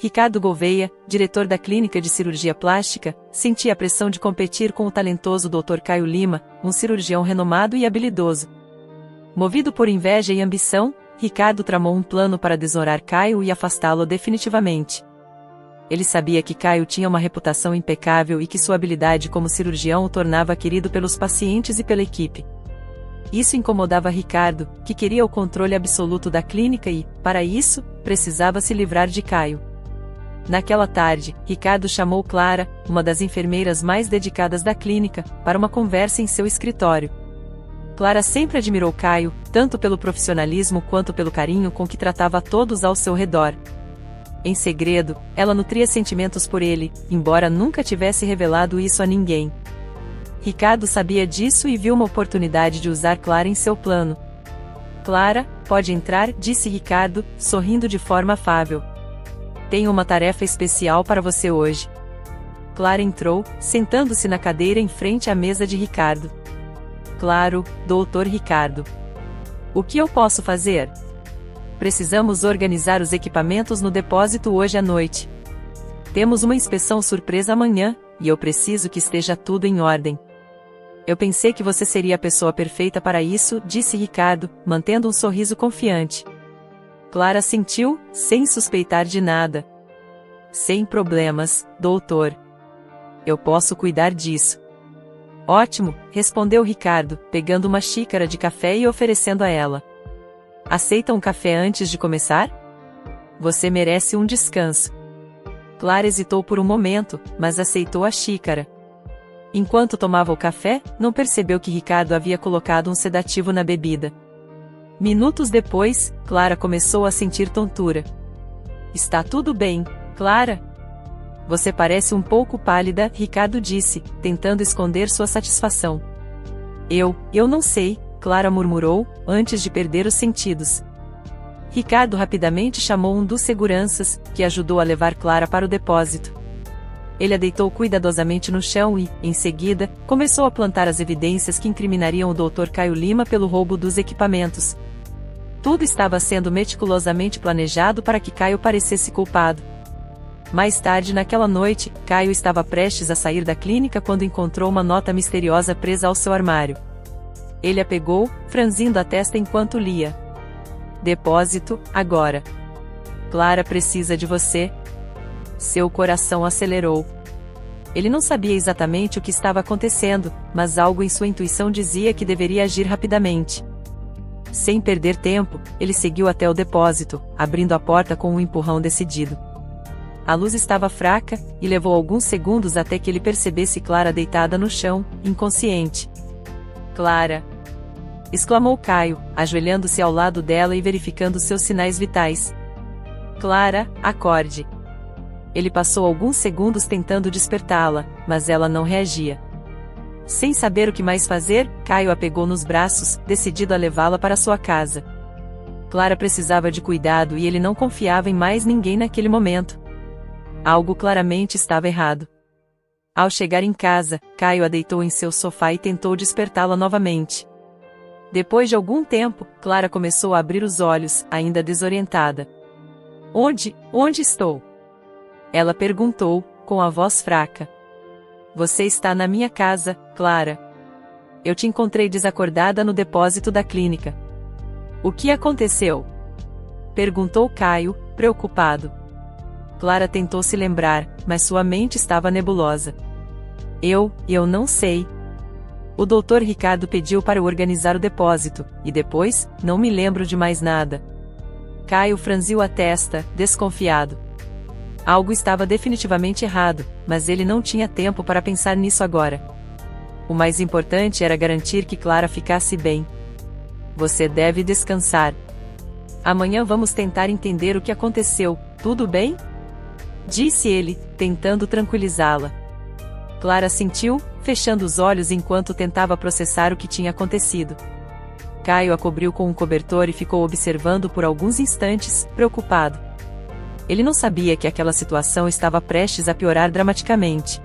Ricardo Gouveia, diretor da Clínica de Cirurgia Plástica, sentia a pressão de competir com o talentoso Dr. Caio Lima, um cirurgião renomado e habilidoso. Movido por inveja e ambição, Ricardo tramou um plano para desonrar Caio e afastá-lo definitivamente. Ele sabia que Caio tinha uma reputação impecável e que sua habilidade como cirurgião o tornava querido pelos pacientes e pela equipe. Isso incomodava Ricardo, que queria o controle absoluto da clínica e, para isso, precisava se livrar de Caio. Naquela tarde, Ricardo chamou Clara, uma das enfermeiras mais dedicadas da clínica, para uma conversa em seu escritório. Clara sempre admirou Caio, tanto pelo profissionalismo quanto pelo carinho com que tratava a todos ao seu redor. Em segredo, ela nutria sentimentos por ele, embora nunca tivesse revelado isso a ninguém. Ricardo sabia disso e viu uma oportunidade de usar Clara em seu plano. "Clara, pode entrar", disse Ricardo, sorrindo de forma afável. "Tenho uma tarefa especial para você hoje." Clara entrou, sentando-se na cadeira em frente à mesa de Ricardo. "Claro, Dr. Ricardo. O que eu posso fazer?" "Precisamos organizar os equipamentos no depósito hoje à noite. Temos uma inspeção surpresa amanhã, e eu preciso que esteja tudo em ordem." "Eu pensei que você seria a pessoa perfeita para isso", disse Ricardo, mantendo um sorriso confiante. Clara assentiu, sem suspeitar de nada. "Sem problemas, doutor. Eu posso cuidar disso." "Ótimo", respondeu Ricardo, pegando uma xícara de café e oferecendo a ela. "Aceita um café antes de começar? Você merece um descanso." Clara hesitou por um momento, mas aceitou a xícara. Enquanto tomava o café, não percebeu que Ricardo havia colocado um sedativo na bebida. Minutos depois, Clara começou a sentir tontura. "Está tudo bem, Clara?" "Você parece um pouco pálida", Ricardo disse, tentando esconder sua satisfação. Eu não sei", Clara murmurou, antes de perder os sentidos. Ricardo rapidamente chamou um dos seguranças, que ajudou a levar Clara para o depósito. Ele a deitou cuidadosamente no chão e, em seguida, começou a plantar as evidências que incriminariam o Dr. Caio Lima pelo roubo dos equipamentos. Tudo estava sendo meticulosamente planejado para que Caio parecesse culpado. Mais tarde naquela noite, Caio estava prestes a sair da clínica quando encontrou uma nota misteriosa presa ao seu armário. Ele a pegou, franzindo a testa enquanto lia. "Depósito, agora. Clara precisa de você." Seu coração acelerou. Ele não sabia exatamente o que estava acontecendo, mas algo em sua intuição dizia que deveria agir rapidamente. Sem perder tempo, ele seguiu até o depósito, abrindo a porta com um empurrão decidido. A luz estava fraca, e levou alguns segundos até que ele percebesse Clara deitada no chão, inconsciente. "Clara!" exclamou Caio, ajoelhando-se ao lado dela e verificando seus sinais vitais. "Clara, acorde." Ele passou alguns segundos tentando despertá-la, mas ela não reagia. Sem saber o que mais fazer, Caio a pegou nos braços, decidido a levá-la para sua casa. Clara precisava de cuidado e ele não confiava em mais ninguém naquele momento. Algo claramente estava errado. Ao chegar em casa, Caio a deitou em seu sofá e tentou despertá-la novamente. Depois de algum tempo, Clara começou a abrir os olhos, ainda desorientada. Onde estou?" Ela perguntou, com a voz fraca. "Você está na minha casa, Clara. Eu te encontrei desacordada no depósito da clínica." "O que aconteceu?" perguntou Caio, preocupado. Clara tentou se lembrar, mas sua mente estava nebulosa. Eu não sei. O Dr. Ricardo pediu para eu organizar o depósito, e depois, não me lembro de mais nada." Caio franziu a testa, desconfiado. Algo estava definitivamente errado, mas ele não tinha tempo para pensar nisso agora. O mais importante era garantir que Clara ficasse bem. "Você deve descansar. Amanhã vamos tentar entender o que aconteceu, tudo bem?" disse ele, tentando tranquilizá-la. Clara assentiu, fechando os olhos enquanto tentava processar o que tinha acontecido. Caio a cobriu com um cobertor e ficou observando por alguns instantes, preocupado. Ele não sabia que aquela situação estava prestes a piorar dramaticamente.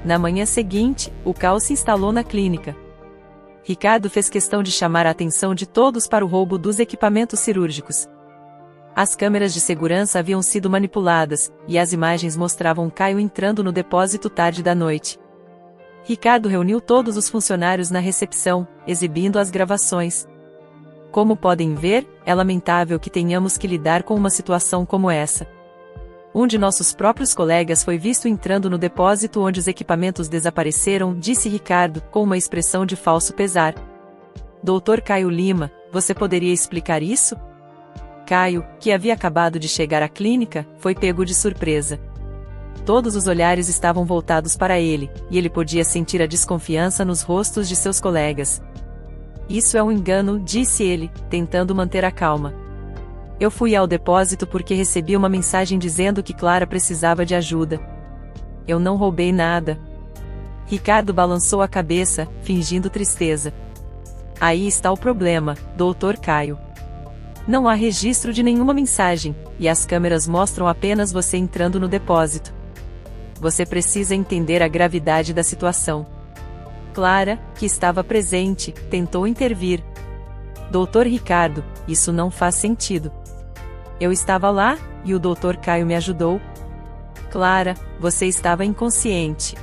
Na manhã seguinte, o caos se instalou na clínica. Ricardo fez questão de chamar a atenção de todos para o roubo dos equipamentos cirúrgicos. As câmeras de segurança haviam sido manipuladas, e as imagens mostravam Caio entrando no depósito tarde da noite. Ricardo reuniu todos os funcionários na recepção, exibindo as gravações. Como podem ver, é lamentável que tenhamos que lidar com uma situação como essa. Um de nossos próprios colegas foi visto entrando no depósito onde os equipamentos desapareceram, disse Ricardo, com uma expressão de falso pesar. Dr. Caio Lima, você poderia explicar isso? Caio, que havia acabado de chegar à clínica, foi pego de surpresa. Todos os olhares estavam voltados para ele, e ele podia sentir a desconfiança nos rostos de seus colegas. Isso é um engano, disse ele, tentando manter a calma. Eu fui ao depósito porque recebi uma mensagem dizendo que Clara precisava de ajuda. Eu não roubei nada. Ricardo balançou a cabeça, fingindo tristeza. Aí está o problema, Dr. Caio. Não há registro de nenhuma mensagem, e as câmeras mostram apenas você entrando no depósito. Você precisa entender a gravidade da situação. Clara, que estava presente, tentou intervir. Dr. Ricardo, isso não faz sentido. Eu estava lá, e o Dr. Caio me ajudou. Clara, você estava inconsciente.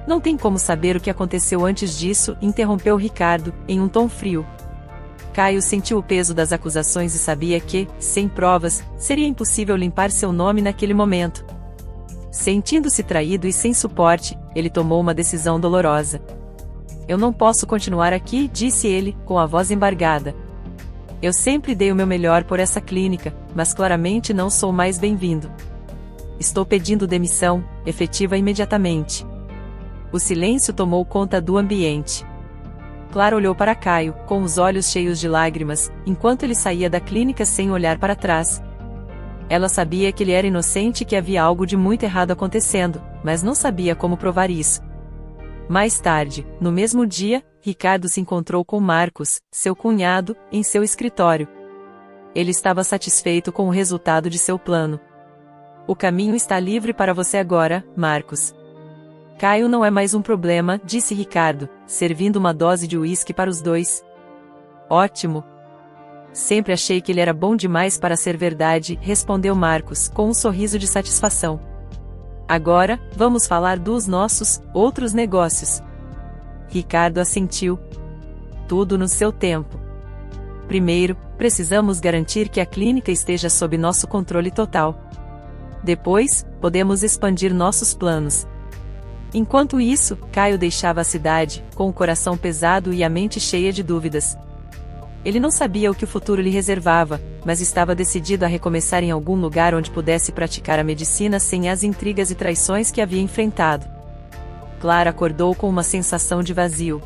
Não tem como saber o que aconteceu antes disso, interrompeu Ricardo, em um tom frio. Caio sentiu o peso das acusações e sabia que, sem provas, seria impossível limpar seu nome naquele momento. Sentindo-se traído e sem suporte, ele tomou uma decisão dolorosa. Eu não posso continuar aqui, disse ele, com a voz embargada. Eu sempre dei o meu melhor por essa clínica, mas claramente não sou mais bem-vindo. Estou pedindo demissão, efetiva imediatamente. O silêncio tomou conta do ambiente. Clara olhou para Caio, com os olhos cheios de lágrimas, enquanto ele saía da clínica sem olhar para trás. Ela sabia que ele era inocente e que havia algo de muito errado acontecendo, mas não sabia como provar isso. Mais tarde, no mesmo dia, Ricardo se encontrou com Marcos, seu cunhado, em seu escritório. Ele estava satisfeito com o resultado de seu plano. O caminho está livre para você agora, Marcos. Caio não é mais um problema, disse Ricardo, servindo uma dose de uísque para os dois. Ótimo. Sempre achei que ele era bom demais para ser verdade, respondeu Marcos, com um sorriso de satisfação. Agora, vamos falar dos nossos outros negócios. Ricardo assentiu. Tudo no seu tempo. Primeiro, precisamos garantir que a clínica esteja sob nosso controle total. Depois, podemos expandir nossos planos. Enquanto isso, Caio deixava a cidade, com o coração pesado e a mente cheia de dúvidas. Ele não sabia o que o futuro lhe reservava, mas estava decidido a recomeçar em algum lugar onde pudesse praticar a medicina sem as intrigas e traições que havia enfrentado. Clara acordou com uma sensação de vazio.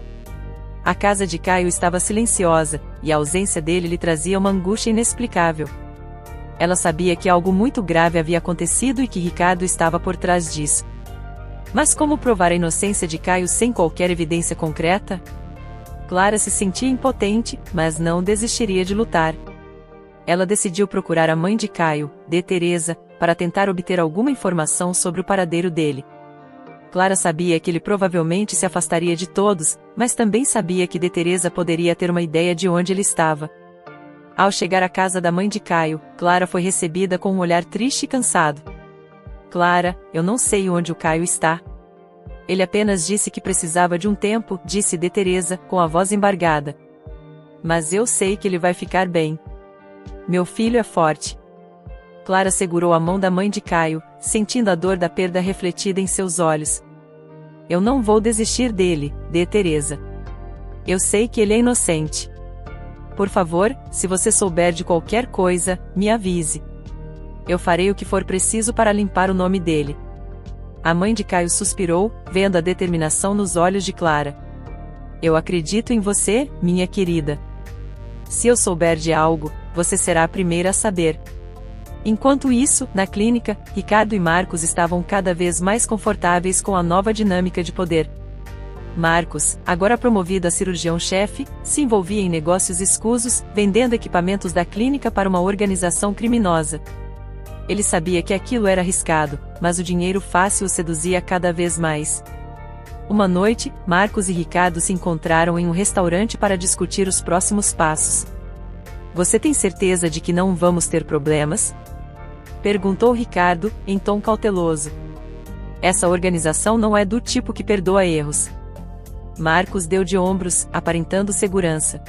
A casa de Caio estava silenciosa, e a ausência dele lhe trazia uma angústia inexplicável. Ela sabia que algo muito grave havia acontecido e que Ricardo estava por trás disso. Mas como provar a inocência de Caio sem qualquer evidência concreta? Clara se sentia impotente, mas não desistiria de lutar. Ela decidiu procurar a mãe de Caio, de Teresa, para tentar obter alguma informação sobre o paradeiro dele. Clara sabia que ele provavelmente se afastaria de todos, mas também sabia que de Teresa poderia ter uma ideia de onde ele estava. Ao chegar à casa da mãe de Caio, Clara foi recebida com um olhar triste e cansado. Clara, eu não sei onde o Caio está. Ele apenas disse que precisava de um tempo, disse de Teresa, com a voz embargada. Mas eu sei que ele vai ficar bem. Meu filho é forte. Clara segurou a mão da mãe de Caio, sentindo a dor da perda refletida em seus olhos. Eu não vou desistir dele, de Teresa. Eu sei que ele é inocente. Por favor, se você souber de qualquer coisa, me avise. Eu farei o que for preciso para limpar o nome dele. A mãe de Caio suspirou, vendo a determinação nos olhos de Clara. Eu acredito em você, minha querida. Se eu souber de algo, você será a primeira a saber. Enquanto isso, na clínica, Ricardo e Marcos estavam cada vez mais confortáveis com a nova dinâmica de poder. Marcos, agora promovido a cirurgião-chefe, se envolvia em negócios escusos, vendendo equipamentos da clínica para uma organização criminosa. Ele sabia que aquilo era arriscado, mas o dinheiro fácil o seduzia cada vez mais. Uma noite, Marcos e Ricardo se encontraram em um restaurante para discutir os próximos passos. Você tem certeza de que não vamos ter problemas? Perguntou Ricardo, em tom cauteloso. Essa organização não é do tipo que perdoa erros. Marcos deu de ombros, aparentando segurança.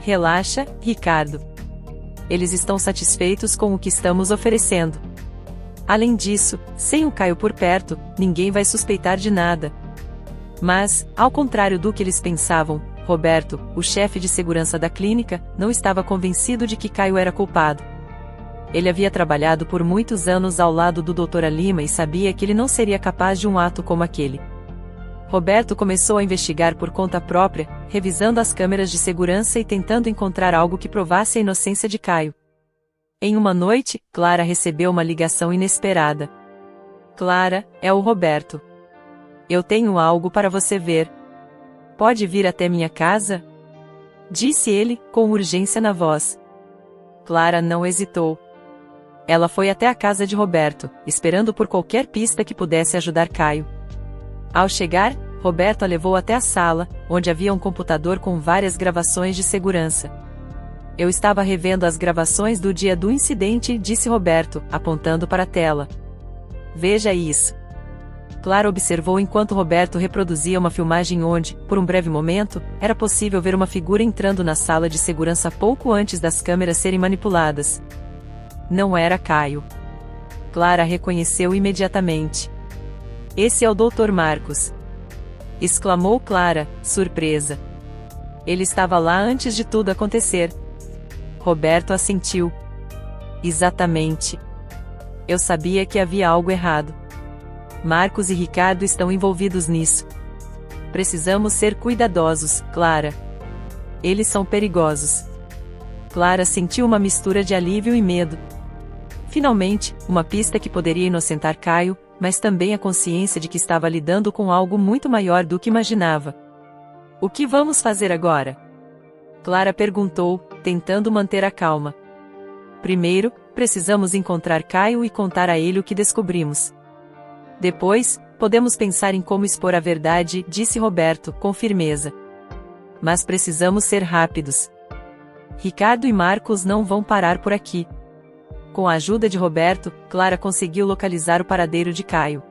Relaxa, Ricardo. Eles estão satisfeitos com o que estamos oferecendo. Além disso, sem o Caio por perto, ninguém vai suspeitar de nada. Mas, ao contrário do que eles pensavam, Roberto, o chefe de segurança da clínica, não estava convencido de que Caio era culpado. Ele havia trabalhado por muitos anos ao lado do Dr. Lima e sabia que ele não seria capaz de um ato como aquele. Roberto começou a investigar por conta própria, revisando as câmeras de segurança e tentando encontrar algo que provasse a inocência de Caio. Em uma noite, Clara recebeu uma ligação inesperada. Clara, é o Roberto. Eu tenho algo para você ver. Pode vir até minha casa? Disse ele, com urgência na voz. Clara não hesitou. Ela foi até a casa de Roberto, esperando por qualquer pista que pudesse ajudar Caio. Ao chegar, Roberto a levou até a sala, onde havia um computador com várias gravações de segurança. Eu estava revendo as gravações do dia do incidente, disse Roberto, apontando para a tela. Veja isso. Clara observou enquanto Roberto reproduzia uma filmagem onde, por um breve momento, era possível ver uma figura entrando na sala de segurança pouco antes das câmeras serem manipuladas. Não era Caio. Clara reconheceu imediatamente. Esse é o Dr. Marcos. Exclamou Clara, surpresa. Ele estava lá antes de tudo acontecer. Roberto assentiu. Exatamente. Eu sabia que havia algo errado. Marcos e Ricardo estão envolvidos nisso. Precisamos ser cuidadosos, Clara. Eles são perigosos. Clara sentiu uma mistura de alívio e medo. Finalmente, uma pista que poderia inocentar Caio, mas também a consciência de que estava lidando com algo muito maior do que imaginava. O que vamos fazer agora? Clara perguntou, tentando manter a calma. Primeiro, precisamos encontrar Caio e contar a ele o que descobrimos. Depois, podemos pensar em como expor a verdade, disse Roberto, com firmeza. Mas precisamos ser rápidos. Ricardo e Marcos não vão parar por aqui. Com a ajuda de Roberto, Clara conseguiu localizar o paradeiro de Caio.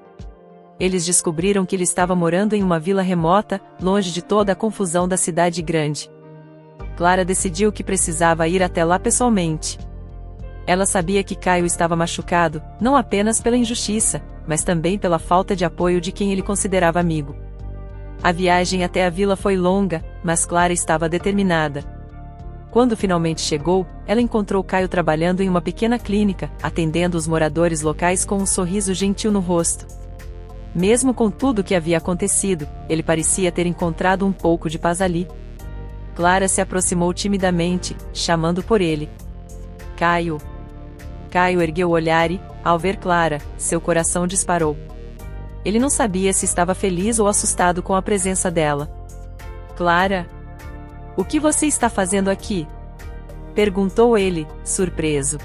Eles descobriram que ele estava morando em uma vila remota, longe de toda a confusão da cidade grande. Clara decidiu que precisava ir até lá pessoalmente. Ela sabia que Caio estava machucado, não apenas pela injustiça, mas também pela falta de apoio de quem ele considerava amigo. A viagem até a vila foi longa, mas Clara estava determinada. Quando finalmente chegou, ela encontrou Caio trabalhando em uma pequena clínica, atendendo os moradores locais com um sorriso gentil no rosto. Mesmo com tudo o que havia acontecido, ele parecia ter encontrado um pouco de paz ali. Clara se aproximou timidamente, chamando por ele. Caio. Caio ergueu o olhar e, ao ver Clara, seu coração disparou. Ele não sabia se estava feliz ou assustado com a presença dela. Clara? O que você está fazendo aqui? Perguntou ele, surpreso.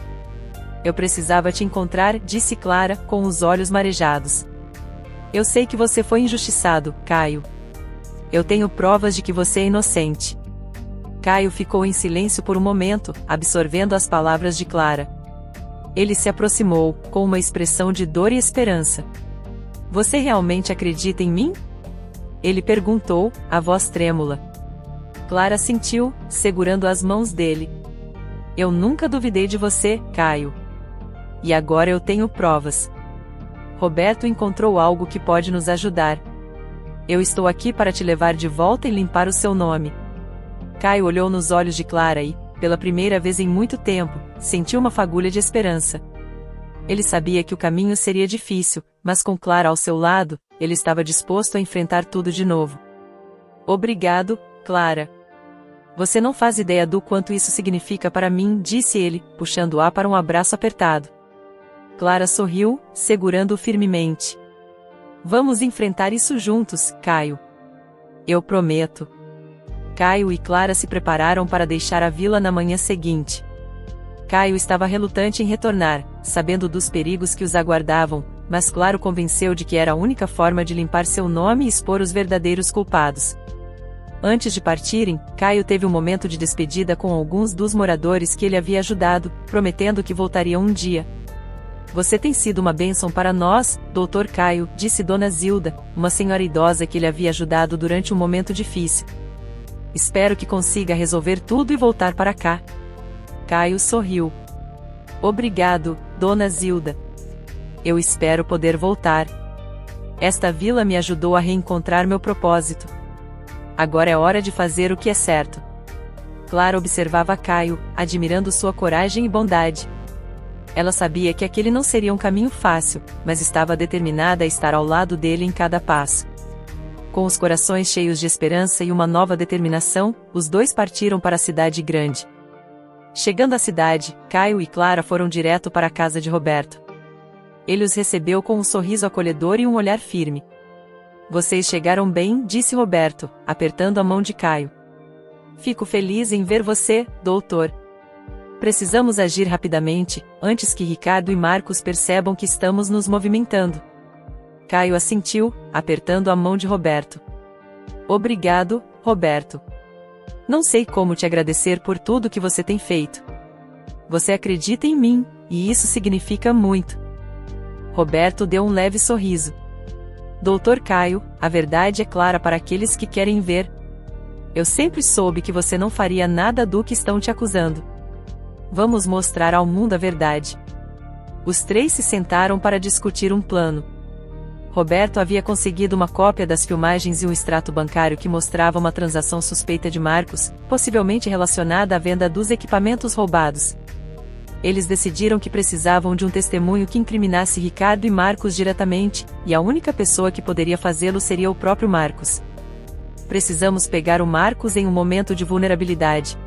Eu precisava te encontrar, disse Clara, com os olhos marejados. Eu sei que você foi injustiçado, Caio. Eu tenho provas de que você é inocente. Caio ficou em silêncio por um momento, absorvendo as palavras de Clara. Ele se aproximou, com uma expressão de dor e esperança. Você realmente acredita em mim? Ele perguntou, a voz trêmula. Clara sentiu, segurando as mãos dele. Eu nunca duvidei de você, Caio. E agora eu tenho provas. Roberto encontrou algo que pode nos ajudar. Eu estou aqui para te levar de volta e limpar o seu nome. Caio olhou nos olhos de Clara e, pela primeira vez em muito tempo, sentiu uma fagulha de esperança. Ele sabia que o caminho seria difícil, mas com Clara ao seu lado, ele estava disposto a enfrentar tudo de novo. Obrigado, Clara. Você não faz ideia do quanto isso significa para mim, disse ele, puxando-a para um abraço apertado. Clara sorriu, segurando-o firmemente. Vamos enfrentar isso juntos, Caio. Eu prometo. Caio e Clara se prepararam para deixar a vila na manhã seguinte. Caio estava relutante em retornar, sabendo dos perigos que os aguardavam, mas Clara o convenceu de que era a única forma de limpar seu nome e expor os verdadeiros culpados. Antes de partirem, Caio teve um momento de despedida com alguns dos moradores que ele havia ajudado, prometendo que voltariam um dia. Você tem sido uma bênção para nós, Dr. Caio, disse Dona Zilda, uma senhora idosa que ele havia ajudado durante um momento difícil. Espero que consiga resolver tudo e voltar para cá. Caio sorriu. Obrigado, Dona Zilda. Eu espero poder voltar. Esta vila me ajudou a reencontrar meu propósito. Agora é hora de fazer o que é certo. Clara observava Caio, admirando sua coragem e bondade. Ela sabia que aquele não seria um caminho fácil, mas estava determinada a estar ao lado dele em cada passo. Com os corações cheios de esperança e uma nova determinação, os dois partiram para a cidade grande. Chegando à cidade, Caio e Clara foram direto para a casa de Roberto. Ele os recebeu com um sorriso acolhedor e um olhar firme. Vocês chegaram bem, disse Roberto, apertando a mão de Caio. Fico feliz em ver você, doutor. Precisamos agir rapidamente, antes que Ricardo e Marcos percebam que estamos nos movimentando. Caio assentiu, apertando a mão de Roberto. Obrigado, Roberto. Não sei como te agradecer por tudo que você tem feito. Você acredita em mim, e isso significa muito. Roberto deu um leve sorriso. Doutor Caio, a verdade é clara para aqueles que querem ver. Eu sempre soube que você não faria nada do que estão te acusando. Vamos mostrar ao mundo a verdade. Os três se sentaram para discutir um plano. Roberto havia conseguido uma cópia das filmagens e um extrato bancário que mostrava uma transação suspeita de Marcos, possivelmente relacionada à venda dos equipamentos roubados. Eles decidiram que precisavam de um testemunho que incriminasse Ricardo e Marcos diretamente, e a única pessoa que poderia fazê-lo seria o próprio Marcos. Precisamos pegar o Marcos em um momento de vulnerabilidade.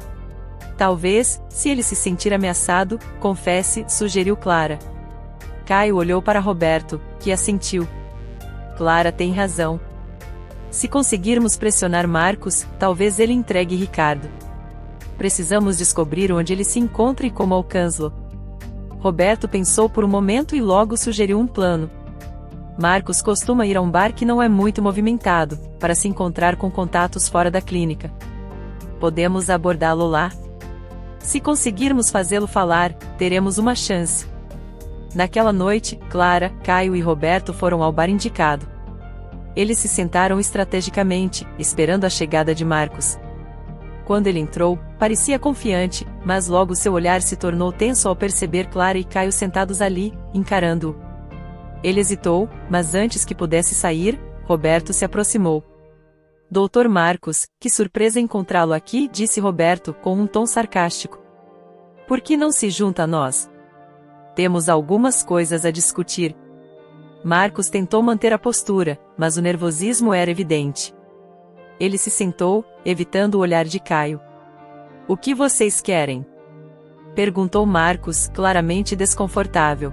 Talvez, se ele se sentir ameaçado, confesse, sugeriu Clara. Caio olhou para Roberto, que assentiu. Clara tem razão. Se conseguirmos pressionar Marcos, talvez ele entregue Ricardo. Precisamos descobrir onde ele se encontra e como alcançá-lo. Roberto pensou por um momento e logo sugeriu um plano. Marcos costuma ir a um bar que não é muito movimentado, para se encontrar com contatos fora da clínica. Podemos abordá-lo lá? Se conseguirmos fazê-lo falar, teremos uma chance. Naquela noite, Clara, Caio e Roberto foram ao bar indicado. Eles se sentaram estrategicamente, esperando a chegada de Marcos. Quando ele entrou, parecia confiante, mas logo seu olhar se tornou tenso ao perceber Clara e Caio sentados ali, encarando-o. Ele hesitou, mas antes que pudesse sair, Roberto se aproximou. Doutor Marcos, que surpresa encontrá-lo aqui, disse Roberto, com um tom sarcástico. Por que não se junta a nós? Temos algumas coisas a discutir. Marcos tentou manter a postura, mas o nervosismo era evidente. Ele se sentou, evitando o olhar de Caio. O que vocês querem? Perguntou Marcos, claramente desconfortável.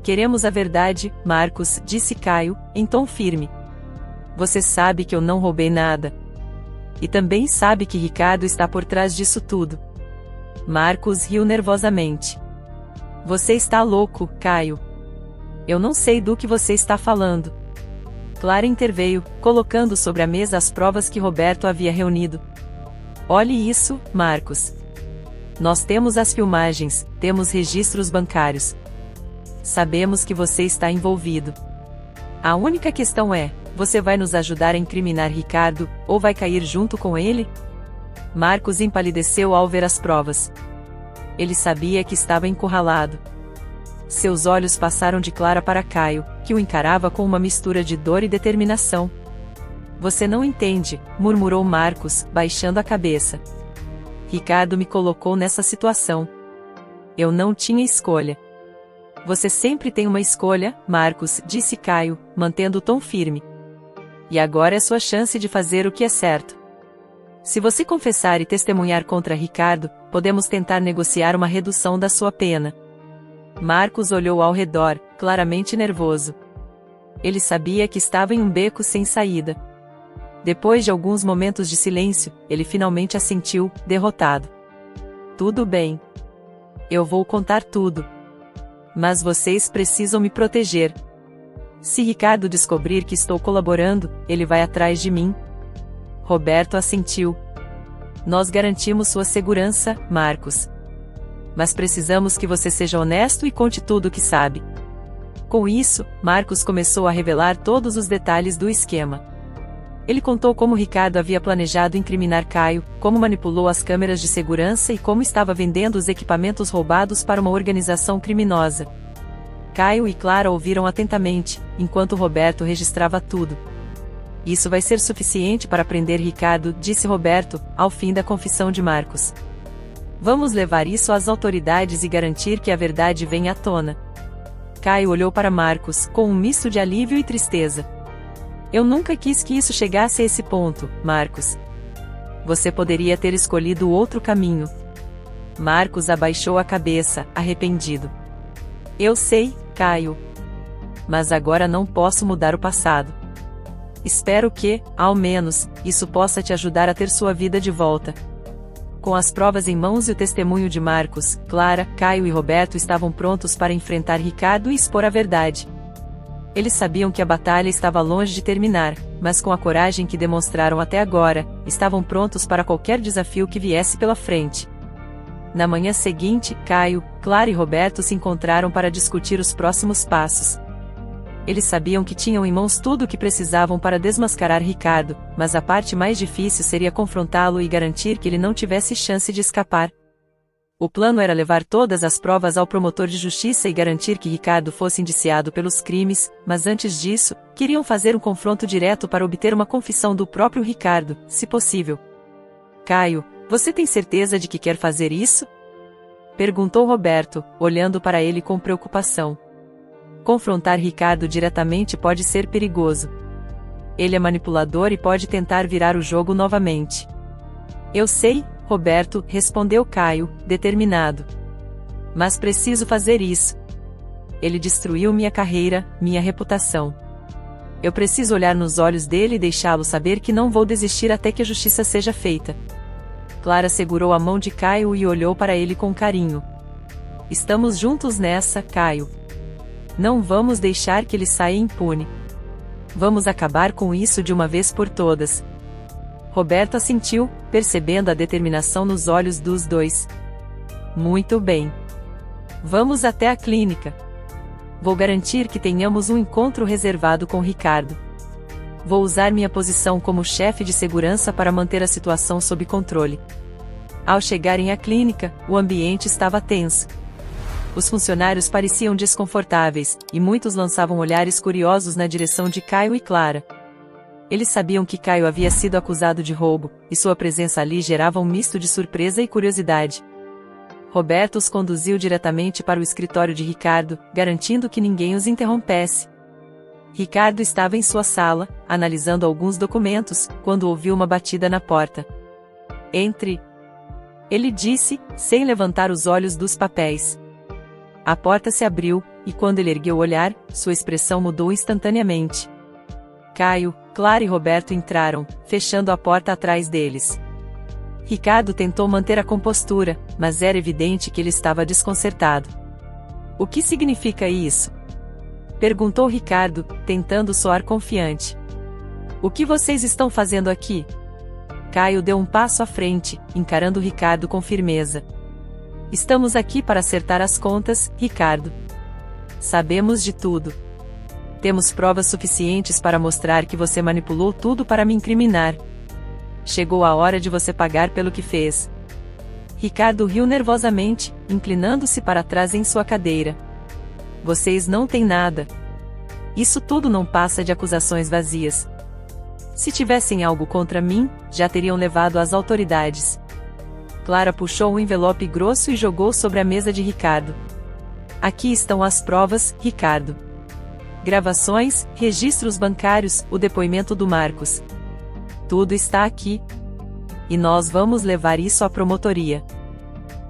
Queremos a verdade, Marcos, disse Caio, em tom firme. Você sabe que eu não roubei nada. E também sabe que Ricardo está por trás disso tudo. Marcos riu nervosamente. Você está louco, Caio. Eu não sei do que você está falando. Clara interveio, colocando sobre a mesa as provas que Roberto havia reunido. Olhe isso, Marcos. Nós temos as filmagens, temos registros bancários. Sabemos que você está envolvido. A única questão é, você vai nos ajudar a incriminar Ricardo, ou vai cair junto com ele? Marcos empalideceu ao ver as provas. Ele sabia que estava encurralado. Seus olhos passaram de Clara para Caio, que o encarava com uma mistura de dor e determinação. Você não entende, murmurou Marcos, baixando a cabeça. Ricardo me colocou nessa situação. Eu não tinha escolha. Você sempre tem uma escolha, Marcos, disse Caio, mantendo o tom firme. E agora é sua chance de fazer o que é certo. Se você confessar e testemunhar contra Ricardo, podemos tentar negociar uma redução da sua pena. Marcos olhou ao redor, claramente nervoso. Ele sabia que estava em um beco sem saída. Depois de alguns momentos de silêncio, ele finalmente assentiu, derrotado. Tudo bem. Eu vou contar tudo. Mas vocês precisam me proteger. Se Ricardo descobrir que estou colaborando, ele vai atrás de mim. Roberto assentiu. Nós garantimos sua segurança, Marcos. Mas precisamos que você seja honesto e conte tudo o que sabe. Com isso, Marcos começou a revelar todos os detalhes do esquema. Ele contou como Ricardo havia planejado incriminar Caio, como manipulou as câmeras de segurança e como estava vendendo os equipamentos roubados para uma organização criminosa. Caio e Clara ouviram atentamente, enquanto Roberto registrava tudo. Isso vai ser suficiente para prender Ricardo, disse Roberto, ao fim da confissão de Marcos. Vamos levar isso às autoridades e garantir que a verdade venha à tona. Caio olhou para Marcos, com um misto de alívio e tristeza. Eu nunca quis que isso chegasse a esse ponto, Marcos. Você poderia ter escolhido outro caminho. Marcos abaixou a cabeça, arrependido. Eu sei, Caio. Mas agora não posso mudar o passado. Espero que, ao menos, isso possa te ajudar a ter sua vida de volta. Com as provas em mãos e o testemunho de Marcos, Clara, Caio e Roberto estavam prontos para enfrentar Ricardo e expor a verdade. Eles sabiam que a batalha estava longe de terminar, mas com a coragem que demonstraram até agora, estavam prontos para qualquer desafio que viesse pela frente. Na manhã seguinte, Caio, Clara e Roberto se encontraram para discutir os próximos passos. Eles sabiam que tinham em mãos tudo o que precisavam para desmascarar Ricardo, mas a parte mais difícil seria confrontá-lo e garantir que ele não tivesse chance de escapar. O plano era levar todas as provas ao promotor de justiça e garantir que Ricardo fosse indiciado pelos crimes, mas antes disso, queriam fazer um confronto direto para obter uma confissão do próprio Ricardo, se possível. Caio, você tem certeza de que quer fazer isso? Perguntou Roberto, olhando para ele com preocupação. Confrontar Ricardo diretamente pode ser perigoso. Ele é manipulador e pode tentar virar o jogo novamente. Eu sei, Roberto, respondeu Caio, determinado. Mas preciso fazer isso. Ele destruiu minha carreira, minha reputação. Eu preciso olhar nos olhos dele e deixá-lo saber que não vou desistir até que a justiça seja feita. Clara segurou a mão de Caio e olhou para ele com carinho. Estamos juntos nessa, Caio. Não vamos deixar que ele saia impune. Vamos acabar com isso de uma vez por todas. Roberto assentiu, percebendo a determinação nos olhos dos dois. Muito bem. Vamos até a clínica. Vou garantir que tenhamos um encontro reservado com Ricardo. Vou usar minha posição como chefe de segurança para manter a situação sob controle. Ao chegarem à clínica, o ambiente estava tenso. Os funcionários pareciam desconfortáveis, e muitos lançavam olhares curiosos na direção de Caio e Clara. Eles sabiam que Caio havia sido acusado de roubo, e sua presença ali gerava um misto de surpresa e curiosidade. Roberto os conduziu diretamente para o escritório de Ricardo, garantindo que ninguém os interrompesse. Ricardo estava em sua sala, analisando alguns documentos, quando ouviu uma batida na porta. Entre. Ele disse, sem levantar os olhos dos papéis. A porta se abriu, e quando ele ergueu o olhar, sua expressão mudou instantaneamente. Caio, Clara e Roberto entraram, fechando a porta atrás deles. Ricardo tentou manter a compostura, mas era evidente que ele estava desconcertado. O que significa isso? Perguntou Ricardo, tentando soar confiante. O que vocês estão fazendo aqui? Caio deu um passo à frente, encarando Ricardo com firmeza. Estamos aqui para acertar as contas, Ricardo. Sabemos de tudo. Temos provas suficientes para mostrar que você manipulou tudo para me incriminar. Chegou a hora de você pagar pelo que fez. Ricardo riu nervosamente, inclinando-se para trás em sua cadeira. Vocês não têm nada. Isso tudo não passa de acusações vazias. Se tivessem algo contra mim, já teriam levado às autoridades. Clara puxou um envelope grosso e jogou sobre a mesa de Ricardo. Aqui estão as provas, Ricardo. Gravações, registros bancários, o depoimento do Marcos. Tudo está aqui. E nós vamos levar isso à promotoria.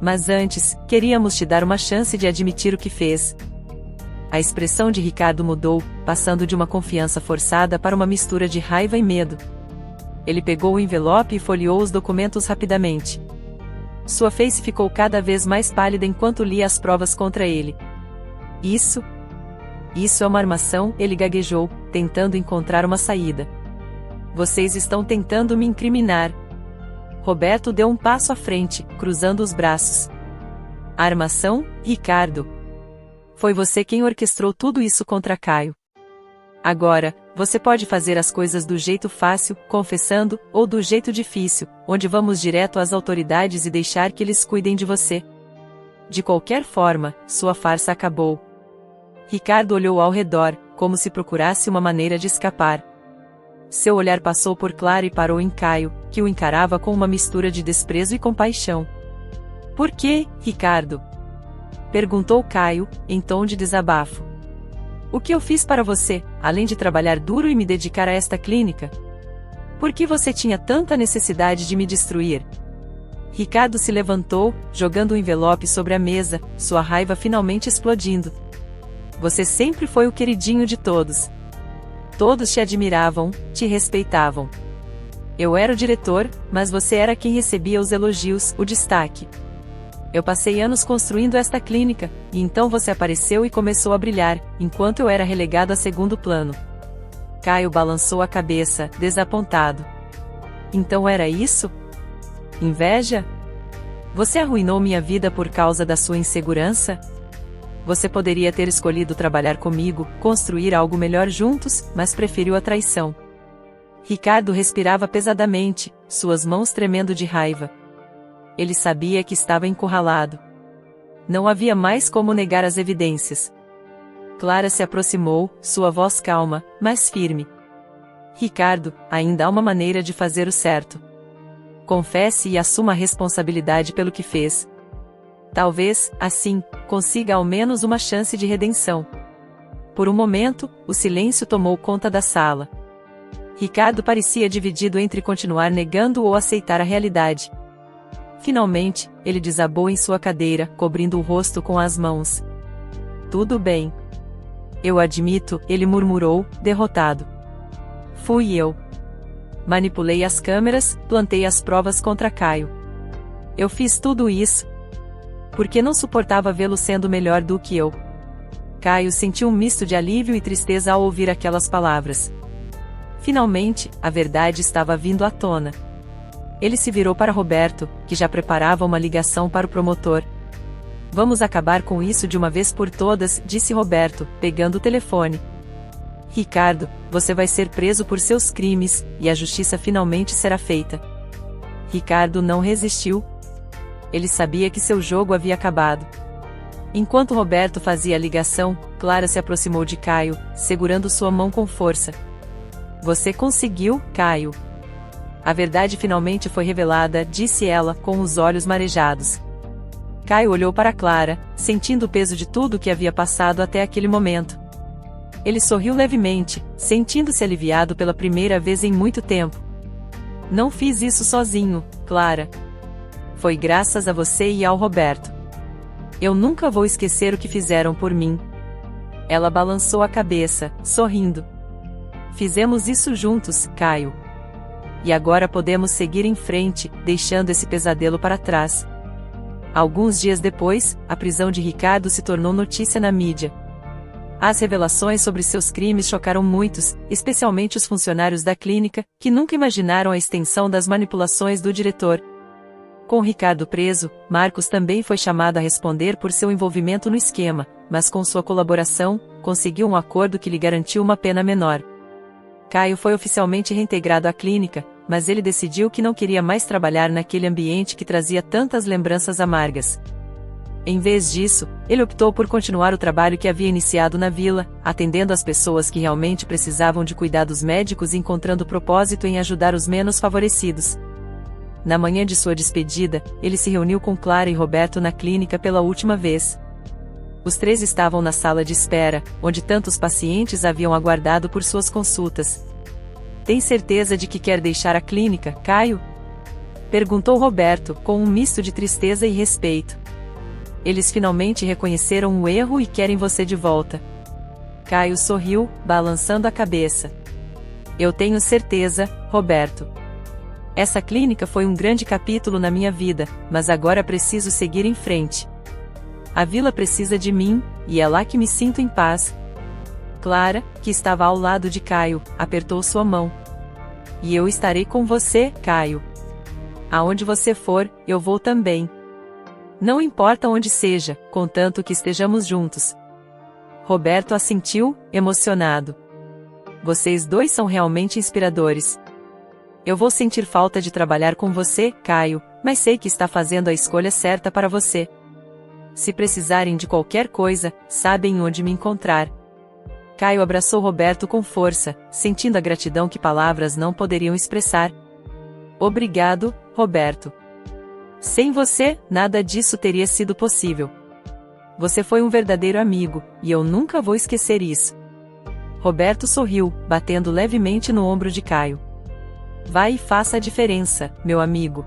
Mas antes, queríamos te dar uma chance de admitir o que fez. A expressão de Ricardo mudou, passando de uma confiança forçada para uma mistura de raiva e medo. Ele pegou o envelope e folheou os documentos rapidamente. Sua face ficou cada vez mais pálida enquanto lia as provas contra ele. Isso é uma armação, ele gaguejou, tentando encontrar uma saída. Vocês estão tentando me incriminar. Roberto deu um passo à frente, cruzando os braços. A armação, Ricardo. Foi você quem orquestrou tudo isso contra Caio. Agora, você pode fazer as coisas do jeito fácil, confessando, ou do jeito difícil, onde vamos direto às autoridades e deixar que eles cuidem de você. De qualquer forma, sua farsa acabou. Ricardo olhou ao redor, como se procurasse uma maneira de escapar. Seu olhar passou por Clara e parou em Caio, que o encarava com uma mistura de desprezo e compaixão. Por quê, Ricardo? Perguntou Caio, em tom de desabafo. O que eu fiz para você, além de trabalhar duro e me dedicar a esta clínica? Por que você tinha tanta necessidade de me destruir? Ricardo se levantou, jogando o envelope sobre a mesa, sua raiva finalmente explodindo. Você sempre foi o queridinho de todos. Todos te admiravam, te respeitavam. Eu era o diretor, mas você era quem recebia os elogios, o destaque. Eu passei anos construindo esta clínica, e então você apareceu e começou a brilhar, enquanto eu era relegado a segundo plano. Caio balançou a cabeça, desapontado. Então era isso? Inveja? Você arruinou minha vida por causa da sua insegurança? Você poderia ter escolhido trabalhar comigo, construir algo melhor juntos, mas preferiu a traição. Ricardo respirava pesadamente, suas mãos tremendo de raiva. Ele sabia que estava encurralado. Não havia mais como negar as evidências. Clara se aproximou, sua voz calma, mas firme. Ricardo, ainda há uma maneira de fazer o certo. Confesse e assuma a responsabilidade pelo que fez. Talvez, assim, consiga ao menos uma chance de redenção. Por um momento, o silêncio tomou conta da sala. Ricardo parecia dividido entre continuar negando ou aceitar a realidade. Finalmente, ele desabou em sua cadeira, cobrindo o rosto com as mãos. Tudo bem. Eu admito, ele murmurou, derrotado. Fui eu. Manipulei as câmeras, plantei as provas contra Caio. Eu fiz tudo isso porque não suportava vê-lo sendo melhor do que eu. Caio sentiu um misto de alívio e tristeza ao ouvir aquelas palavras. Finalmente, a verdade estava vindo à tona. Ele se virou para Roberto, que já preparava uma ligação para o promotor. Vamos acabar com isso de uma vez por todas, disse Roberto, pegando o telefone. Ricardo, você vai ser preso por seus crimes, e a justiça finalmente será feita. Ricardo não resistiu. Ele sabia que seu jogo havia acabado. Enquanto Roberto fazia a ligação, Clara se aproximou de Caio, segurando sua mão com força. Você conseguiu, Caio. A verdade finalmente foi revelada, disse ela, com os olhos marejados. Caio olhou para Clara, sentindo o peso de tudo o que havia passado até aquele momento. Ele sorriu levemente, sentindo-se aliviado pela primeira vez em muito tempo. Não fiz isso sozinho, Clara. Foi graças a você e ao Roberto. Eu nunca vou esquecer o que fizeram por mim. Ela balançou a cabeça, sorrindo. Fizemos isso juntos, Caio. E agora podemos seguir em frente, deixando esse pesadelo para trás. Alguns dias depois, a prisão de Ricardo se tornou notícia na mídia. As revelações sobre seus crimes chocaram muitos, especialmente os funcionários da clínica, que nunca imaginaram a extensão das manipulações do diretor. Com Ricardo preso, Marcos também foi chamado a responder por seu envolvimento no esquema, mas com sua colaboração, conseguiu um acordo que lhe garantiu uma pena menor. Caio foi oficialmente reintegrado à clínica, mas ele decidiu que não queria mais trabalhar naquele ambiente que trazia tantas lembranças amargas. Em vez disso, ele optou por continuar o trabalho que havia iniciado na vila, atendendo as pessoas que realmente precisavam de cuidados médicos e encontrando propósito em ajudar os menos favorecidos. Na manhã de sua despedida, ele se reuniu com Clara e Roberto na clínica pela última vez. Os três estavam na sala de espera, onde tantos pacientes haviam aguardado por suas consultas. Tem certeza de que quer deixar a clínica, Caio? Perguntou Roberto, com um misto de tristeza e respeito. Eles finalmente reconheceram o erro e querem você de volta. Caio sorriu, balançando a cabeça. Eu tenho certeza, Roberto. Essa clínica foi um grande capítulo na minha vida, mas agora preciso seguir em frente. A vila precisa de mim, e é lá que me sinto em paz. Clara, que estava ao lado de Caio, apertou sua mão. E eu estarei com você, Caio. Aonde você for, eu vou também. Não importa onde seja, contanto que estejamos juntos. Roberto assentiu, emocionado. Vocês dois são realmente inspiradores. Eu vou sentir falta de trabalhar com você, Caio, mas sei que está fazendo a escolha certa para você. Se precisarem de qualquer coisa, sabem onde me encontrar. Caio abraçou Roberto com força, sentindo a gratidão que palavras não poderiam expressar. Obrigado, Roberto. Sem você, nada disso teria sido possível. Você foi um verdadeiro amigo, e eu nunca vou esquecer isso. Roberto sorriu, batendo levemente no ombro de Caio. Vai e faça a diferença, meu amigo.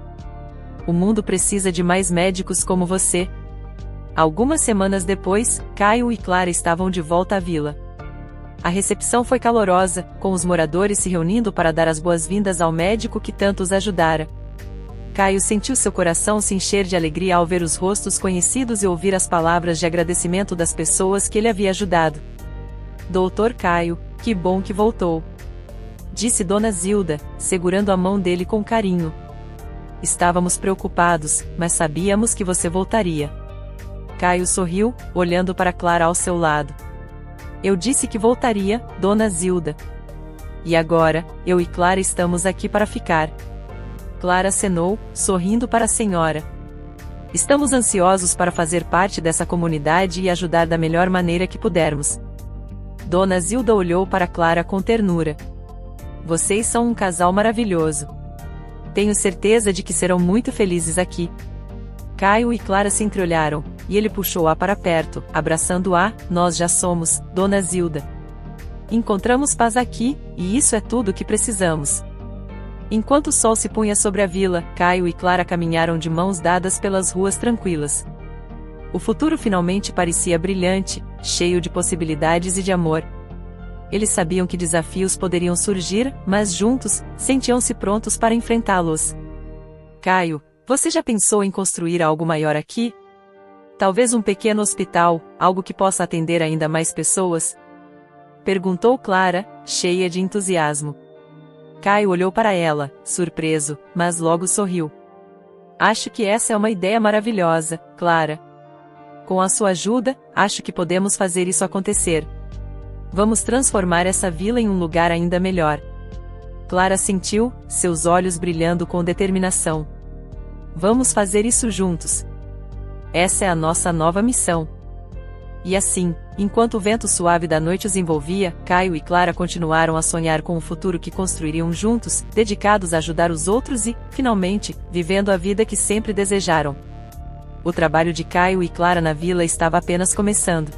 O mundo precisa de mais médicos como você. Algumas semanas depois, Caio e Clara estavam de volta à vila. A recepção foi calorosa, com os moradores se reunindo para dar as boas-vindas ao médico que tanto os ajudara. Caio sentiu seu coração se encher de alegria ao ver os rostos conhecidos e ouvir as palavras de agradecimento das pessoas que ele havia ajudado. Doutor Caio, que bom que voltou. Disse Dona Zilda, segurando a mão dele com carinho. Estávamos preocupados, mas sabíamos que você voltaria. Caio sorriu, olhando para Clara ao seu lado. Eu disse que voltaria, Dona Zilda. E agora, eu e Clara estamos aqui para ficar. Clara acenou, sorrindo para a senhora. Estamos ansiosos para fazer parte dessa comunidade e ajudar da melhor maneira que pudermos. Dona Zilda olhou para Clara com ternura. Vocês são um casal maravilhoso. Tenho certeza de que serão muito felizes aqui. Caio e Clara se entreolharam, e ele puxou-a para perto, abraçando-a. Nós já somos, Dona Zilda. Encontramos paz aqui, e isso é tudo o que precisamos. Enquanto o sol se punha sobre a vila, Caio e Clara caminharam de mãos dadas pelas ruas tranquilas. O futuro finalmente parecia brilhante, cheio de possibilidades e de amor. Eles sabiam que desafios poderiam surgir, mas juntos, sentiam-se prontos para enfrentá-los. Caio, você já pensou em construir algo maior aqui? Talvez um pequeno hospital, algo que possa atender ainda mais pessoas? Perguntou Clara, cheia de entusiasmo. Caio olhou para ela, surpreso, mas logo sorriu. Acho que essa é uma ideia maravilhosa, Clara. Com a sua ajuda, acho que podemos fazer isso acontecer. Vamos transformar essa vila em um lugar ainda melhor. Clara sentiu, seus olhos brilhando com determinação. Vamos fazer isso juntos. Essa é a nossa nova missão. E assim, enquanto o vento suave da noite os envolvia, Caio e Clara continuaram a sonhar com o futuro que construiriam juntos, dedicados a ajudar os outros e, finalmente, vivendo a vida que sempre desejaram. O trabalho de Caio e Clara na vila estava apenas começando.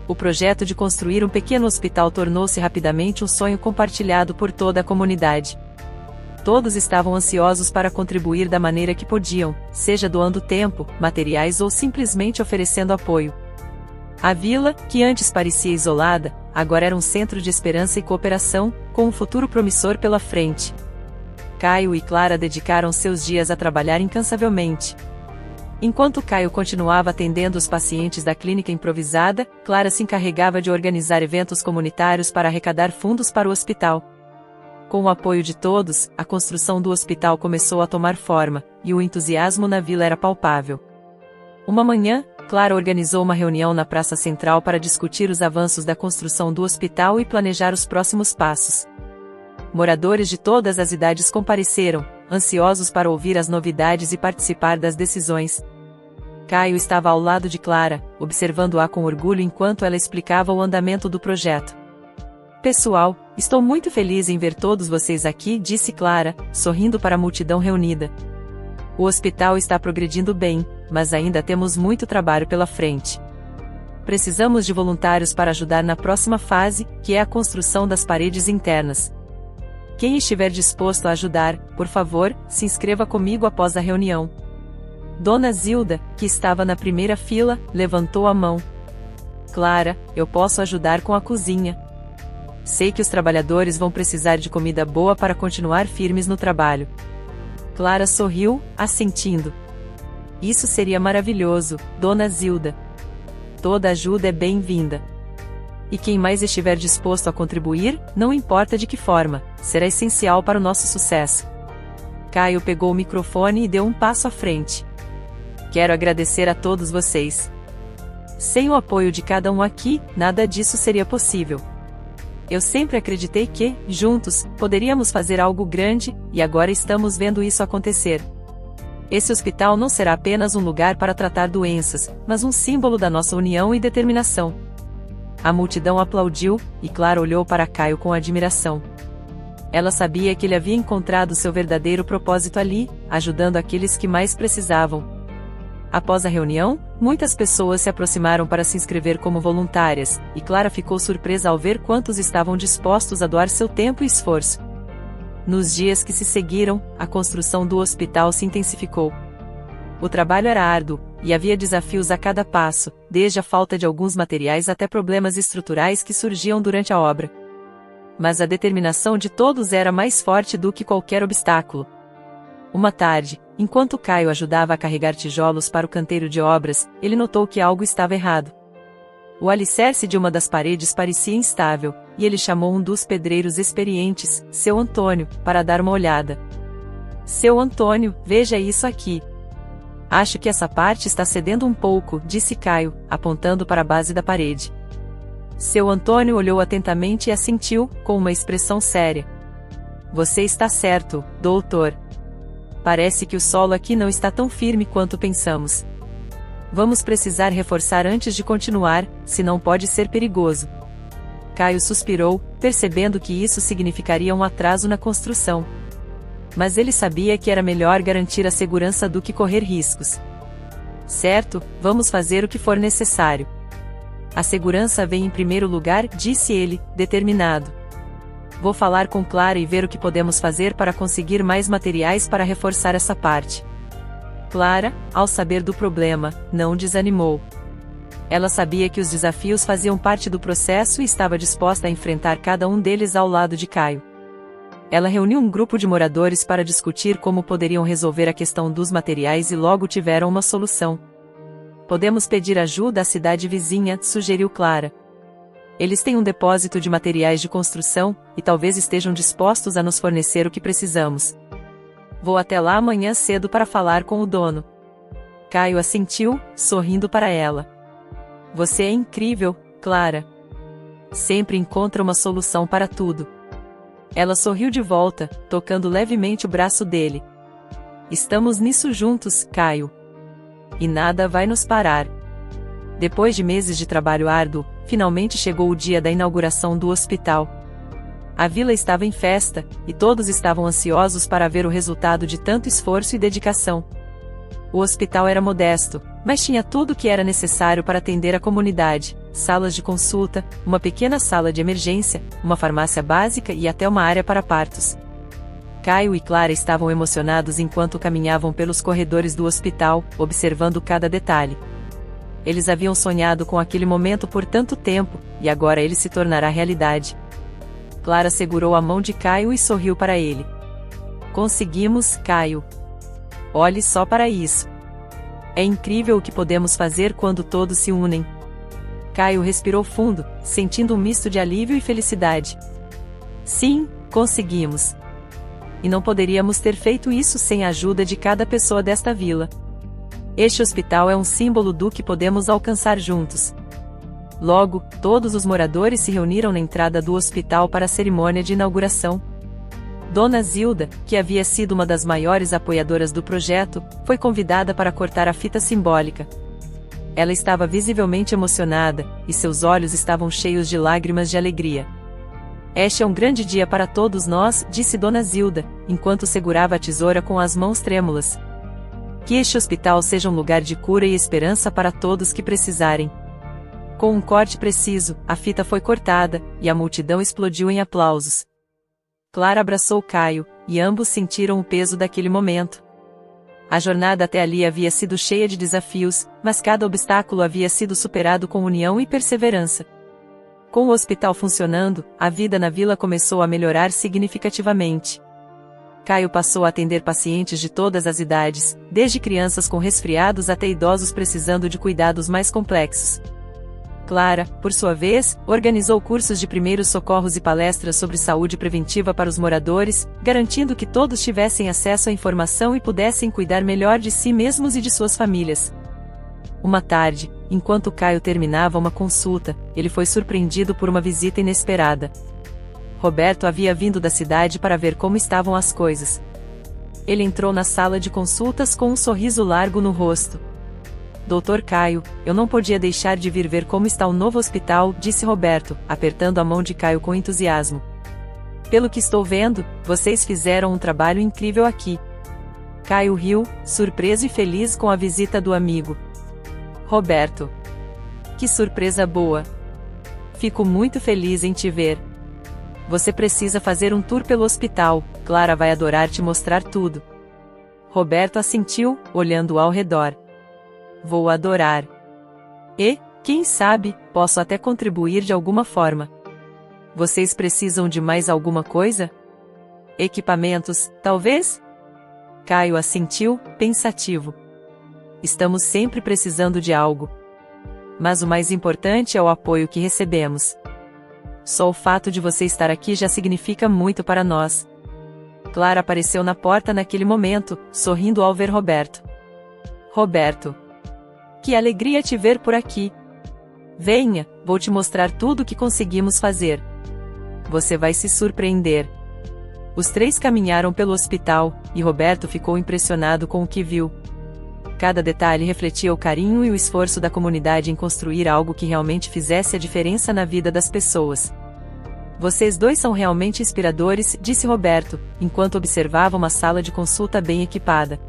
O projeto de construir um pequeno hospital tornou-se rapidamente um sonho compartilhado por toda a comunidade. Todos estavam ansiosos para contribuir da maneira que podiam, seja doando tempo, materiais ou simplesmente oferecendo apoio. A vila, que antes parecia isolada, agora era um centro de esperança e cooperação, com um futuro promissor pela frente. Caio e Clara dedicaram seus dias a trabalhar incansavelmente. Enquanto Caio continuava atendendo os pacientes da clínica improvisada, Clara se encarregava de organizar eventos comunitários para arrecadar fundos para o hospital. Com o apoio de todos, a construção do hospital começou a tomar forma, e o entusiasmo na vila era palpável. Uma manhã, Clara organizou uma reunião na Praça Central para discutir os avanços da construção do hospital e planejar os próximos passos. Moradores de todas as idades compareceram, ansiosos para ouvir as novidades e participar das decisões. Caio estava ao lado de Clara, observando-a com orgulho enquanto ela explicava o andamento do projeto. Pessoal, estou muito feliz em ver todos vocês aqui, disse Clara, sorrindo para a multidão reunida. O hospital está progredindo bem, mas ainda temos muito trabalho pela frente. Precisamos de voluntários para ajudar na próxima fase, que é a construção das paredes internas. Quem estiver disposto a ajudar, por favor, se inscreva comigo após a reunião. Dona Zilda, que estava na primeira fila, levantou a mão. Clara, eu posso ajudar com a cozinha. Sei que os trabalhadores vão precisar de comida boa para continuar firmes no trabalho. Clara sorriu, assentindo. Isso seria maravilhoso, Dona Zilda. Toda ajuda é bem-vinda. E quem mais estiver disposto a contribuir, não importa de que forma, será essencial para o nosso sucesso. Caio pegou o microfone e deu um passo à frente. Quero agradecer a todos vocês. Sem o apoio de cada um aqui, nada disso seria possível. Eu sempre acreditei que, juntos, poderíamos fazer algo grande, e agora estamos vendo isso acontecer. Esse hospital não será apenas um lugar para tratar doenças, mas um símbolo da nossa união e determinação. A multidão aplaudiu, e Clara olhou para Caio com admiração. Ela sabia que ele havia encontrado seu verdadeiro propósito ali, ajudando aqueles que mais precisavam. Após a reunião, muitas pessoas se aproximaram para se inscrever como voluntárias, e Clara ficou surpresa ao ver quantos estavam dispostos a doar seu tempo e esforço. Nos dias que se seguiram, a construção do hospital se intensificou. O trabalho era árduo, e havia desafios a cada passo, desde a falta de alguns materiais até problemas estruturais que surgiam durante a obra. Mas a determinação de todos era mais forte do que qualquer obstáculo. Uma tarde, enquanto Caio ajudava a carregar tijolos para o canteiro de obras, ele notou que algo estava errado. O alicerce de uma das paredes parecia instável, e ele chamou um dos pedreiros experientes, seu Antônio, para dar uma olhada. Seu Antônio, veja isso aqui. Acho que essa parte está cedendo um pouco, disse Caio, apontando para a base da parede. Seu Antônio olhou atentamente e assentiu, com uma expressão séria. Você está certo, doutor. Parece que o solo aqui não está tão firme quanto pensamos. Vamos precisar reforçar antes de continuar, senão pode ser perigoso. Caio suspirou, percebendo que isso significaria um atraso na construção. Mas ele sabia que era melhor garantir a segurança do que correr riscos. Certo, vamos fazer o que for necessário. A segurança vem em primeiro lugar, disse ele, determinado. Vou falar com Clara e ver o que podemos fazer para conseguir mais materiais para reforçar essa parte. Clara, ao saber do problema, não desanimou. Ela sabia que os desafios faziam parte do processo e estava disposta a enfrentar cada um deles ao lado de Caio. Ela reuniu um grupo de moradores para discutir como poderiam resolver a questão dos materiais e logo tiveram uma solução. Podemos pedir ajuda à cidade vizinha, sugeriu Clara. Eles têm um depósito de materiais de construção, e talvez estejam dispostos a nos fornecer o que precisamos. Vou até lá amanhã cedo para falar com o dono. Caio assentiu, sorrindo para ela. Você é incrível, Clara. Sempre encontra uma solução para tudo. Ela sorriu de volta, tocando levemente o braço dele. Estamos nisso juntos, Caio. E nada vai nos parar. Depois de meses de trabalho árduo, finalmente chegou o dia da inauguração do hospital. A vila estava em festa, e todos estavam ansiosos para ver o resultado de tanto esforço e dedicação. O hospital era modesto, mas tinha tudo o que era necessário para atender a comunidade: salas de consulta, uma pequena sala de emergência, uma farmácia básica e até uma área para partos. Caio e Clara estavam emocionados enquanto caminhavam pelos corredores do hospital, observando cada detalhe. Eles haviam sonhado com aquele momento por tanto tempo, e agora ele se tornará realidade. Clara segurou a mão de Caio e sorriu para ele. Conseguimos, Caio. Olhe só para isso. É incrível o que podemos fazer quando todos se unem. Caio respirou fundo, sentindo um misto de alívio e felicidade. Sim, conseguimos. E não poderíamos ter feito isso sem a ajuda de cada pessoa desta vila. Este hospital é um símbolo do que podemos alcançar juntos. Logo, todos os moradores se reuniram na entrada do hospital para a cerimônia de inauguração. Dona Zilda, que havia sido uma das maiores apoiadoras do projeto, foi convidada para cortar a fita simbólica. Ela estava visivelmente emocionada, e seus olhos estavam cheios de lágrimas de alegria. Este é um grande dia para todos nós, disse Dona Zilda, enquanto segurava a tesoura com as mãos trêmulas. Que este hospital seja um lugar de cura e esperança para todos que precisarem. Com um corte preciso, a fita foi cortada, e a multidão explodiu em aplausos. Clara abraçou Caio, e ambos sentiram o peso daquele momento. A jornada até ali havia sido cheia de desafios, mas cada obstáculo havia sido superado com união e perseverança. Com o hospital funcionando, a vida na vila começou a melhorar significativamente. Caio passou a atender pacientes de todas as idades, desde crianças com resfriados até idosos precisando de cuidados mais complexos. Clara, por sua vez, organizou cursos de primeiros socorros e palestras sobre saúde preventiva para os moradores, garantindo que todos tivessem acesso à informação e pudessem cuidar melhor de si mesmos e de suas famílias. Uma tarde, enquanto Caio terminava uma consulta, ele foi surpreendido por uma visita inesperada. Roberto havia vindo da cidade para ver como estavam as coisas. Ele entrou na sala de consultas com um sorriso largo no rosto. Doutor Caio, eu não podia deixar de vir ver como está o novo hospital, disse Roberto, apertando a mão de Caio com entusiasmo. Pelo que estou vendo, vocês fizeram um trabalho incrível aqui. Caio riu, surpreso e feliz com a visita do amigo. Roberto. Que surpresa boa. Fico muito feliz em te ver. Você precisa fazer um tour pelo hospital, Clara vai adorar te mostrar tudo. Roberto assentiu, olhando ao redor. Vou adorar. E, quem sabe, posso até contribuir de alguma forma. Vocês precisam de mais alguma coisa? Equipamentos, talvez? Caio assentiu, pensativo. Estamos sempre precisando de algo. Mas o mais importante é o apoio que recebemos. Só o fato de você estar aqui já significa muito para nós. Clara apareceu na porta naquele momento, sorrindo ao ver Roberto. Roberto. Que alegria te ver por aqui. Venha, vou te mostrar tudo o que conseguimos fazer. Você vai se surpreender. Os três caminharam pelo hospital, e Roberto ficou impressionado com o que viu. Cada detalhe refletia o carinho e o esforço da comunidade em construir algo que realmente fizesse a diferença na vida das pessoas. Vocês dois são realmente inspiradores, disse Roberto, enquanto observava uma sala de consulta bem equipada.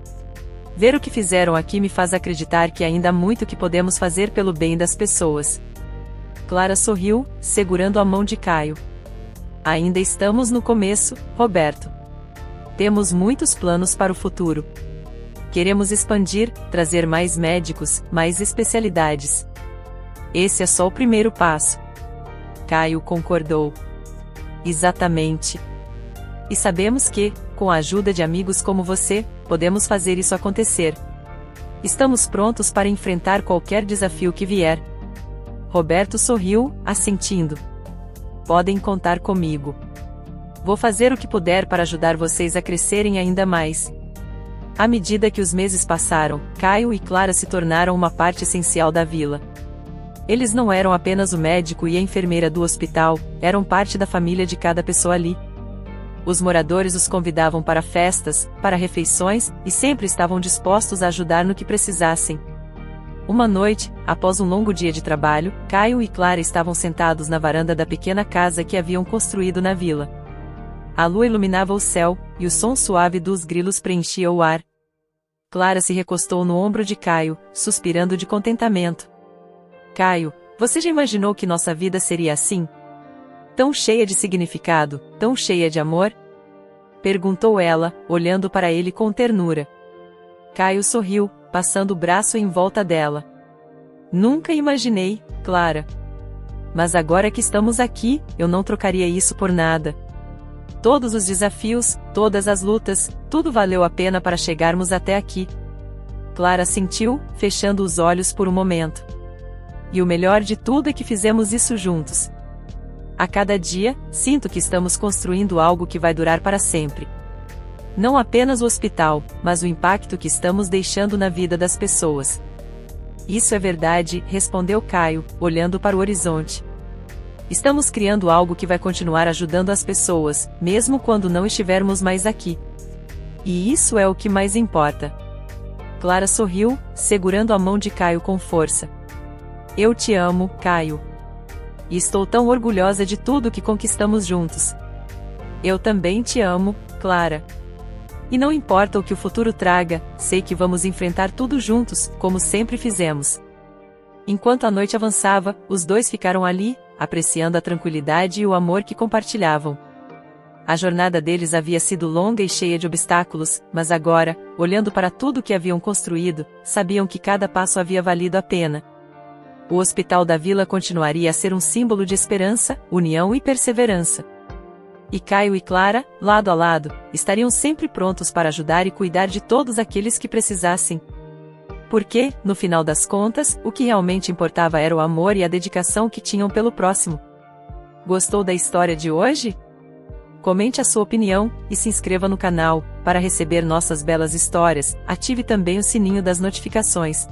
Ver o que fizeram aqui me faz acreditar que ainda há muito que podemos fazer pelo bem das pessoas. Clara sorriu, segurando a mão de Caio. Ainda estamos no começo, Roberto. Temos muitos planos para o futuro. Queremos expandir, trazer mais médicos, mais especialidades. Esse é só o primeiro passo. Caio concordou. Exatamente. E sabemos que, com a ajuda de amigos como você, podemos fazer isso acontecer. Estamos prontos para enfrentar qualquer desafio que vier. Roberto sorriu, assentindo. Podem contar comigo. Vou fazer o que puder para ajudar vocês a crescerem ainda mais. À medida que os meses passaram, Caio e Clara se tornaram uma parte essencial da vila. Eles não eram apenas o médico e a enfermeira do hospital, eram parte da família de cada pessoa ali. Os moradores os convidavam para festas, para refeições, e sempre estavam dispostos a ajudar no que precisassem. Uma noite, após um longo dia de trabalho, Caio e Clara estavam sentados na varanda da pequena casa que haviam construído na vila. A lua iluminava o céu, e o som suave dos grilos preenchia o ar. Clara se recostou no ombro de Caio, suspirando de contentamento. Caio, você já imaginou que nossa vida seria assim? Tão cheia de significado, tão cheia de amor? Perguntou ela, olhando para ele com ternura. Caio sorriu, passando o braço em volta dela. Nunca imaginei, Clara. Mas agora que estamos aqui, eu não trocaria isso por nada. Todos os desafios, todas as lutas, tudo valeu a pena para chegarmos até aqui. Clara sentiu, fechando os olhos por um momento. E o melhor de tudo é que fizemos isso juntos. A cada dia, sinto que estamos construindo algo que vai durar para sempre. Não apenas o hospital, mas o impacto que estamos deixando na vida das pessoas. Isso é verdade, respondeu Caio, olhando para o horizonte. Estamos criando algo que vai continuar ajudando as pessoas, mesmo quando não estivermos mais aqui. E isso é o que mais importa. Clara sorriu, segurando a mão de Caio com força. Eu te amo, Caio. E estou tão orgulhosa de tudo que conquistamos juntos. Eu também te amo, Clara. E não importa o que o futuro traga, sei que vamos enfrentar tudo juntos, como sempre fizemos. Enquanto a noite avançava, os dois ficaram ali, apreciando a tranquilidade e o amor que compartilhavam. A jornada deles havia sido longa e cheia de obstáculos, mas agora, olhando para tudo que haviam construído, sabiam que cada passo havia valido a pena. O hospital da vila continuaria a ser um símbolo de esperança, união e perseverança. E Caio e Clara, lado a lado, estariam sempre prontos para ajudar e cuidar de todos aqueles que precisassem. Porque, no final das contas, o que realmente importava era o amor e a dedicação que tinham pelo próximo. Gostou da história de hoje? Comente a sua opinião, e se inscreva no canal, para receber nossas belas histórias. Ative também o sininho das notificações.